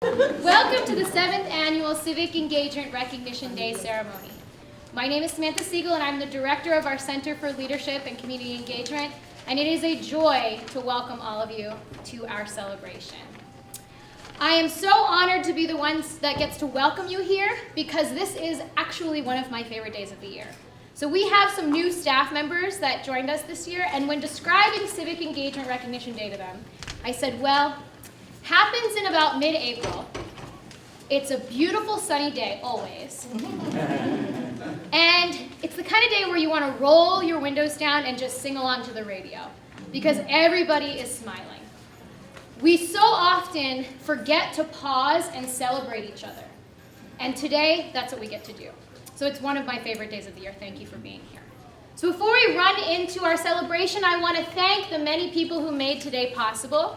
Welcome to the 7th Annual Civic Engagement Recognition Day ceremony. My name is Samantha Siegel, and I'm the director of our Center for Leadership and Community Engagement, and it is a joy to welcome all of you to our celebration. I am so honored to be the one that gets to welcome you here because this is actually one of my favorite days of the year. So we have some new staff members that joined us this year, and when describing Civic Engagement Recognition Day to them, I said, well, happens in about mid-April. It's a beautiful sunny day, always. And it's the kind of day where you want to roll your windows down and just sing along to the radio because everybody is smiling. We so often forget to pause and celebrate each other. And today, that's what we get to do. So it's one of my favorite days of the year. Thank you for being here. So before we run into our celebration, I want to thank the many people who made today possible.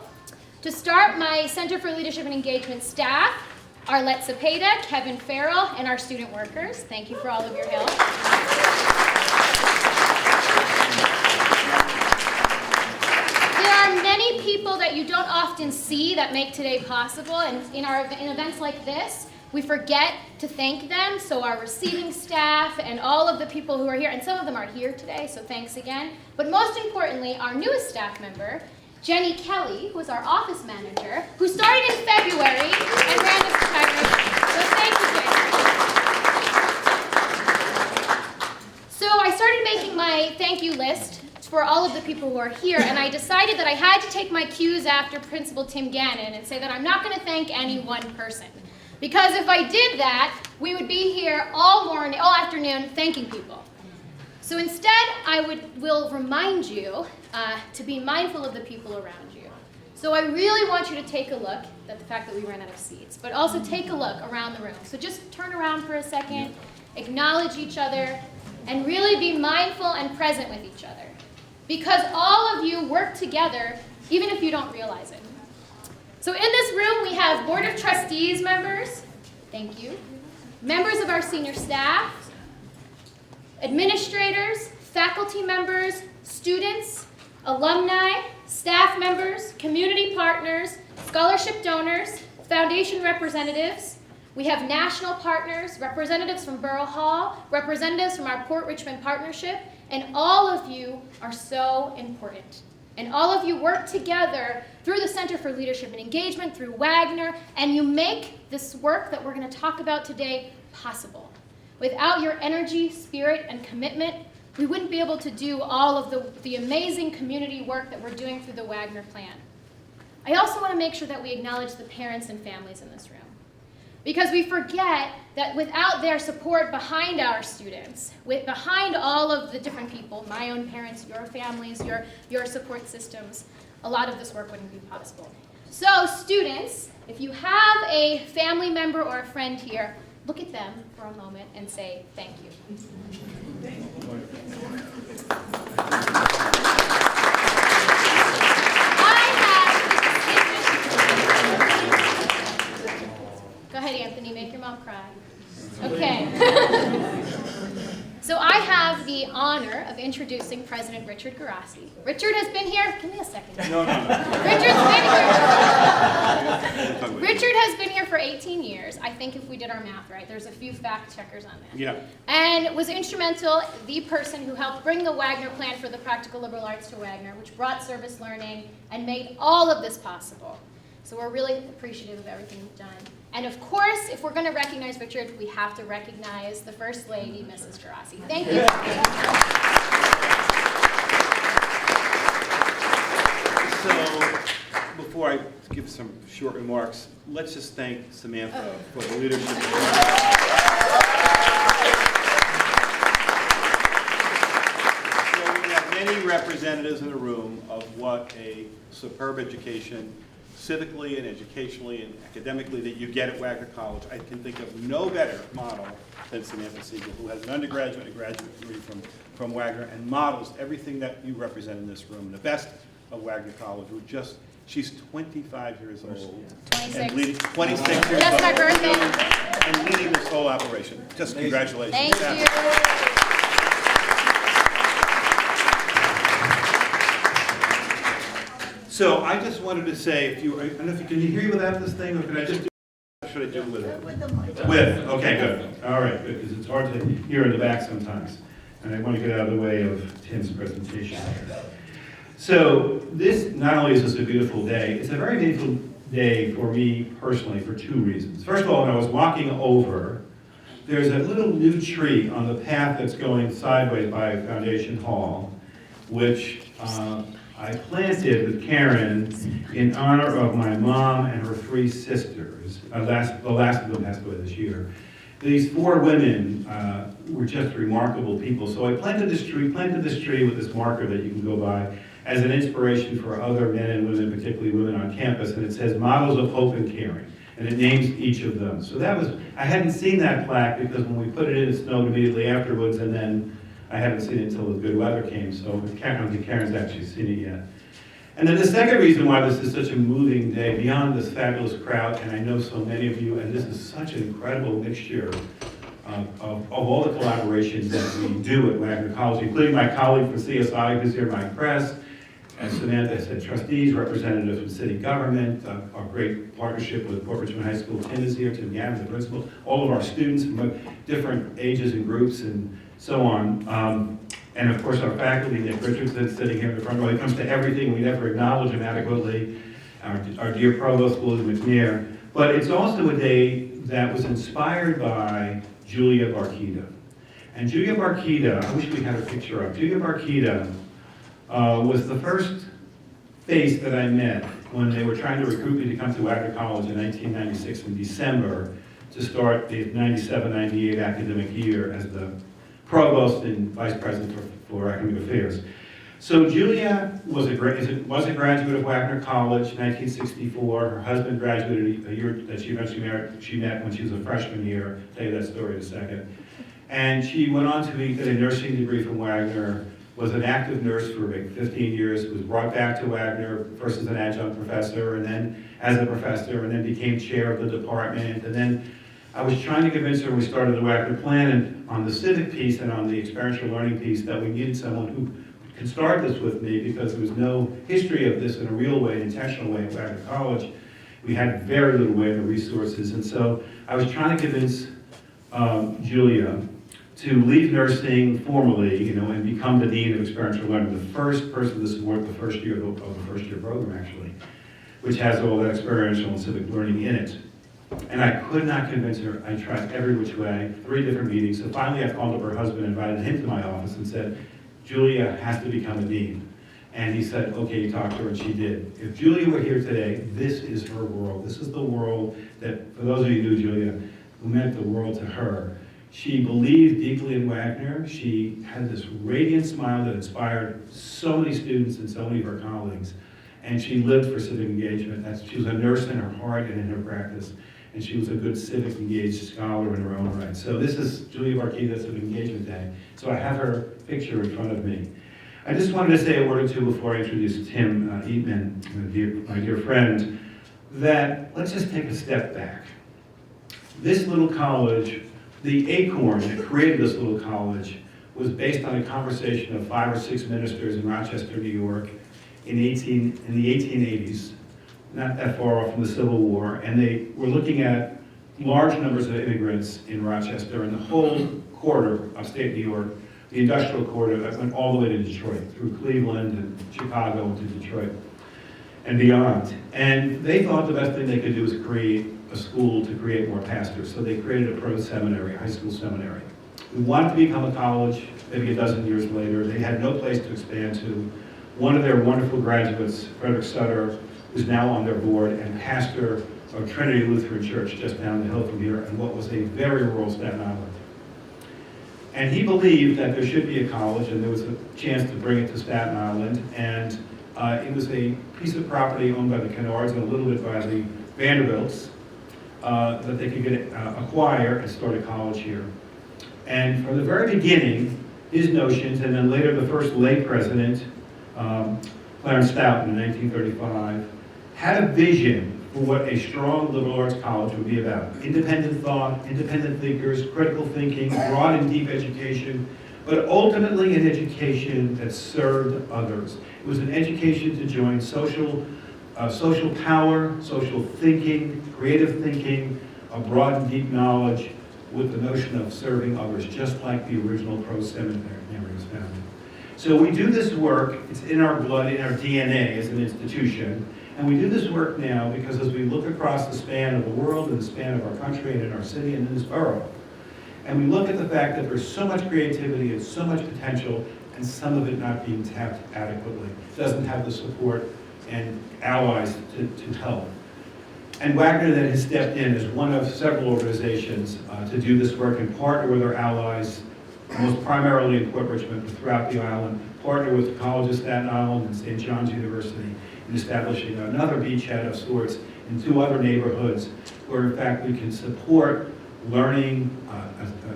To start, my Center for Leadership and Engagement staff, Arlette Cepeda, Kevin Farrell, and our student workers. Thank you for all of your help. There are many people that you don't often see that make today possible, and in events like this, we forget to thank them, so our receiving staff and all of the people who are here, and some of them are here today, so thanks again. But most importantly, our newest staff member, Jenny Kelly, who is our office manager, who started in February and ran this entire. So thank you, Jenny. So I started making my thank you list for all of the people who are here, and I decided that I had to take my cues after Principal Tim Gannon and say that I'm not going to thank any one person. Because if I did that, we would be here all afternoon thanking people. So instead, I will remind you to be mindful of the people around you. So I really want you to take a look at the fact that we ran out of seats, but also take a look around the room. So just turn around for a second, acknowledge each other, and really be mindful and present with each other. Because all of you work together, even if you don't realize it. So in this room, we have Board of Trustees members, thank you, members of our senior staff, administrators, faculty members, students, alumni, staff members, community partners, scholarship donors, foundation representatives. We have national partners, representatives from Borough Hall, representatives from our Port Richmond Partnership, and all of you are so important. And all of you work together through the Center for Leadership and Engagement, through Wagner, and you make this work that we're going to talk about today possible. Without your energy, spirit, and commitment, we wouldn't be able to do all of the amazing community work that we're doing through the Wagner plan. I also want to make sure that we acknowledge the parents and families in this room. Because we forget that without their support behind our students, behind all of the different people, my own parents, your families, your support systems, a lot of this work wouldn't be possible. So students, if you have a family member or a friend here, look at them for a moment and say thank you. Go ahead, Anthony, make your mom cry. Okay. So I have the honor of introducing President Richard Guarasci. Richard has been here, give me a second. No. Richard has been here for 18 years. I think if we did our math right, there's a few fact checkers on that. Yeah. And was instrumental, the person who helped bring the Wagner plan for the practical liberal arts to Wagner, which brought service learning and made all of this possible. So we're really appreciative of everything you've done. And of course, if we're going to recognize Richard, we have to recognize the First Lady, Mrs. Guarasci. Thank you. So, before I give some short remarks, let's just thank Samantha for the leadership. So we have many representatives in the room of what a superb education civically and educationally and academically that you get at Wagner College. I can think of no better model than Samantha Siegel, who has an undergraduate and a graduate degree from Wagner and models everything that you represent in this room. And the best of Wagner College, she's 25 years old. 26. And leading, 26 years old. That's my birthday. And leading this whole operation. Just congratulations. Thank you. So I just wanted to say, I don't know if you can you hear me without this thing, or can I just do or do with it? With, okay, good. All right, good, because it's hard to hear in the back sometimes. And I want to get out of the way of Tim's presentation. So this, not only is this a beautiful day, it's a very meaningful day for me personally for two reasons. First of all, when I was walking over, there's a little new tree on the path that's going sideways by Foundation Hall, which I planted with Karen in honor of my mom and her three sisters. The last of them passed away this year. These four women were just remarkable people. So I planted this tree with this marker that you can go by as an inspiration for other men and women, particularly women on campus, and it says Models of Hope and Caring, and it names each of them. So that was, I hadn't seen that plaque because when we put it in, it snowed immediately afterwards, and then I haven't seen it until the good weather came, so I don't think Karen's actually seen it yet. And then the second reason why this is such a moving day, beyond this fabulous crowd, and I know so many of you, and this is such an incredible mixture of all the collaborations that we do at Wagner College, including my colleague from CSI who's here, Mike Press, as Samantha said, trustees, representatives from city government, our great partnership with Port Richmond High School. Tim is here, Tim Gavin, the principal, all of our students from different ages and groups and so on. And of course our faculty, Nick Richardson, sitting here in the front row. He comes to everything, we never acknowledge him adequately. Our dear provost, William McNair. But it's also a day that was inspired by Julia Barkita. And Julia Barkita, I wish we had a picture of, Julia Barkita was the first face that I met when they were trying to recruit me to come to Wagner College in 1996 in December to start the 97-98 academic year as the provost and vice president for academic affairs. So Julia was a graduate of Wagner College, 1964. Her husband graduated a year that she eventually married. She met when she was a freshman here. I'll tell you that story in a second. And she went on to get a nursing degree from Wagner, was an active nurse for about 15 years, was brought back to Wagner, first as an adjunct professor, and then as a professor, and then became chair of the department. And then I was trying to convince her when we started the Wagner plan and on the civic piece and on the experiential learning piece that we needed someone who could start this with me because there was no history of this in a real way, an intentional way at Wagner College. We had very little way of resources. And so I was trying to convince Julia to leave nursing formally, and become the Dean of Experiential Learning, the first person to support the first year of the first year program, actually, which has all that experiential and civic learning in it. And I could not convince her. I tried every which way, 3 different meetings. So finally I called up her husband, invited him to my office and said, Julia has to become a dean. And he said, okay, talk to her, and she did. If Julia were here today, this is her world. This is the world that, for those of you who knew Julia, who meant the world to her. She believed deeply in Wagner. She had this radiant smile that inspired so many students and so many of her colleagues. And she lived for civic engagement. She was a nurse in her heart and in her practice. And she was a good civic engaged scholar in her own right. So this is Julia Barkita Civic Engagement Day. So I have her picture in front of me. I just wanted to say a word or two before I introduce Tim Eatman, my dear friend, that let's just take a step back. This little college, the acorn that created this little college, was based on a conversation of 5 or 6 ministers in Rochester, New York, in the 1880s, not that far off from the Civil War, and they were looking at large numbers of immigrants in Rochester and the whole corridor, upstate New York, the industrial corridor that went all the way to Detroit, through Cleveland and Chicago into Detroit and beyond. And they thought the best thing they could do was create a school to create more pastors. So they created a proto-seminary, high school seminary. We wanted to become a college maybe a dozen years later. They had no place to expand to. One of their wonderful graduates, Frederick Sutter, who's now on their board and pastor of Trinity Lutheran Church just down the hill from here in what was a very rural Staten Island. And he believed that there should be a college, and there was a chance to bring it to Staten Island. And it was a piece of property owned by the Kennards and a little bit by the Vanderbilts that they could acquire and start a college here. And from the very beginning, his notions, and then later the first lay president, Clarence Stoughton in 1935, had a vision for what a strong liberal arts college would be about. Independent thought, independent thinkers, critical thinking, broad and deep education, but ultimately an education that served others. It was an education to join social power, social thinking, creative thinking, a broad and deep knowledge with the notion of serving others, just like the original pro-seminary was founded. So we do this work, it's in our blood, in our DNA as an institution, and we do this work now because as we look across the span of the world and the span of our country and in our city and in this borough, and we look at the fact that there's so much creativity and so much potential, and some of it not being tapped adequately, doesn't have the support and allies to help. And Wagner then has stepped in as one of several organizations to do this work and partner with our allies, most primarily in Port Richmond, but throughout the island, partner with the College of Staten Island and St. John's University in establishing another beachhead of sorts in 2 other neighborhoods where in fact we can support learning,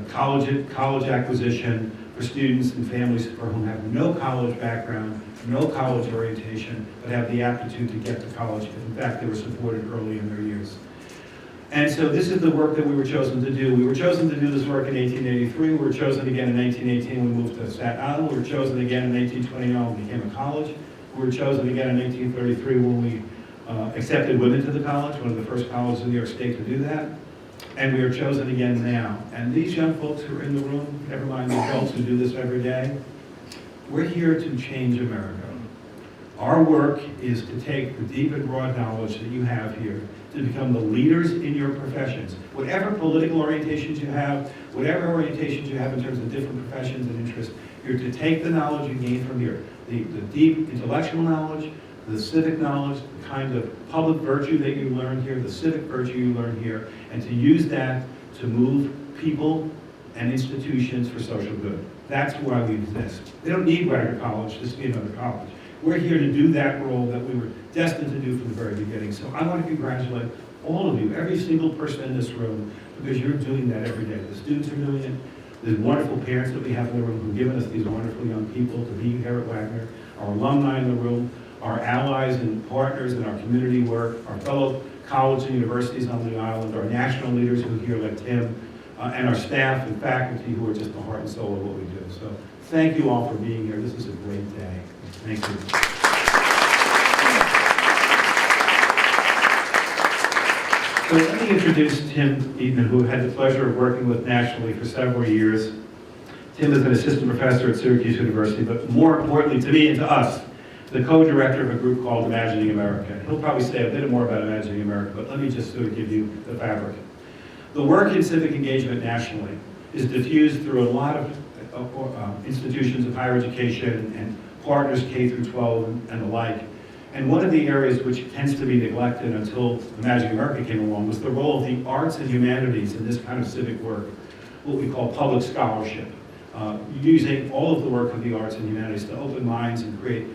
college acquisition for students and families for whom have no college background, no college orientation, but have the aptitude to get to college. In fact, they were supported early in their years. And so this is the work that we were chosen to do. We were chosen to do this work in 1883. We were chosen again in 1918 when we moved to Staten Island. We were chosen again in 1829 when we became a college. We were chosen again in 1833 when we accepted women to the college, one of the first colleges in New York State to do that. And we are chosen again now. And these young folks who are in the room, never mind the adults who do this every day, we're here to change America. Our work is to take the deep and broad knowledge that you have here to become the leaders in your professions. Whatever political orientations you have, whatever orientations you have in terms of different professions and interests, you're to take the knowledge you gain from here, the deep intellectual knowledge, the civic knowledge, the kind of public virtue that you learn here, the civic virtue you learn here, and to use that to move people and institutions for social good. That's why we exist. They don't need Wagner College just to be another college. We're here to do that role that we were destined to do from the very beginning. So I want to congratulate all of you, every single person in this room, because you're doing that every day. The students are doing it. The wonderful parents that we have in the room who've given us these wonderful young people to be here at Wagner, our alumni in the room, our allies and partners in our community work, our fellow colleges and universities on the island, our national leaders who are here like Tim, and our staff and faculty who are just the heart and soul of what we do. So thank you all for being here. This is a great day. Thank you. So let me introduce Tim Eatman, who had the pleasure of working with nationally for several years. Tim is an assistant professor at Syracuse University, but more importantly to me and to us, the co-director of a group called Imagining America. He'll probably say a bit more about Imagining America, but let me just sort of give you the fabric. The work in civic engagement nationally is diffused through a lot of institutions of higher education and partners K through 12 and the like. And one of the areas which tends to be neglected until Imagining America came along was the role of the arts and humanities in this kind of civic work, what we call public scholarship, using all of the work of the arts and humanities to open minds and create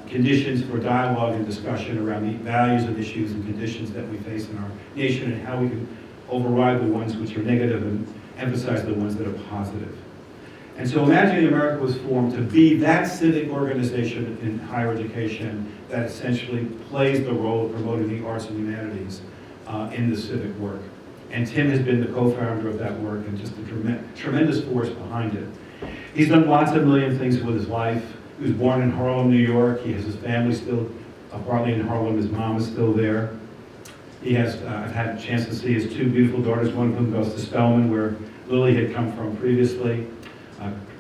conditions for dialogue and discussion around the values of issues and conditions that we face in our nation and how we can override the ones which are negative and emphasize the ones that are positive. And so Imagining America was formed to be that civic organization in higher education that essentially plays the role of promoting the arts and humanities in the civic work. And Tim has been the co-founder of that work and just a tremendous force behind it. He's done lots of million things with his life. He was born in Harlem, New York. He has his family still partly in Harlem. His mom is still there. He has, I've had a chance to see his 2 beautiful daughters, one of whom goes to Spelman, where Lily had come from previously,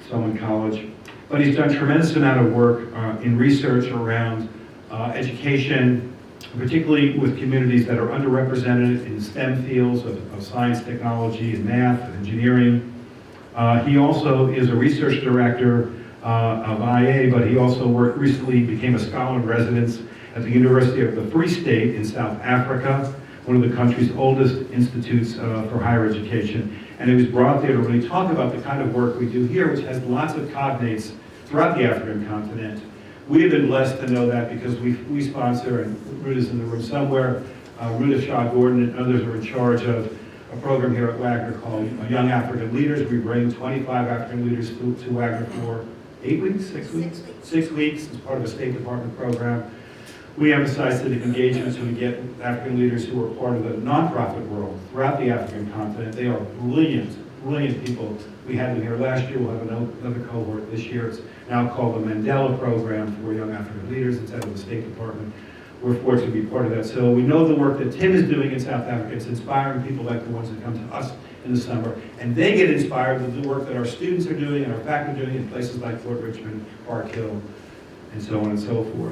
Spelman College. But he's done a tremendous amount of work in research around education, particularly with communities that are underrepresented in STEM fields of science, technology, and math, and engineering. He also is a research director of IA, but he also recently became a scholar in residence at the University of the Free State in South Africa, one of the country's oldest institutes for higher education. And he was brought there to really talk about the kind of work we do here, which has lots of cognates throughout the African continent. We have been blessed to know that because we sponsor, and Ruth is in the room somewhere, Ruth Shaw Gordon and others are in charge of a program here at Wagner called Young African Leaders. We bring 25 African leaders to Wagner for 8 weeks, 6 weeks? 6 weeks as part of a State Department program. We emphasize civic engagement, so we get African leaders who are part of the nonprofit world throughout the African continent. They are brilliant, brilliant people. We had them here last year. We'll have another cohort this year. It's now called the Mandela Program for Young African Leaders. It's out of the State Department. we're fortunate to be part of that. So we know the work that Tim is doing in South Africa. It's inspiring people like the ones that come to us in the summer, and they get inspired with the work that our students are doing and our faculty are doing in places like Fort Richmond, Park Hill, and so on and so forth.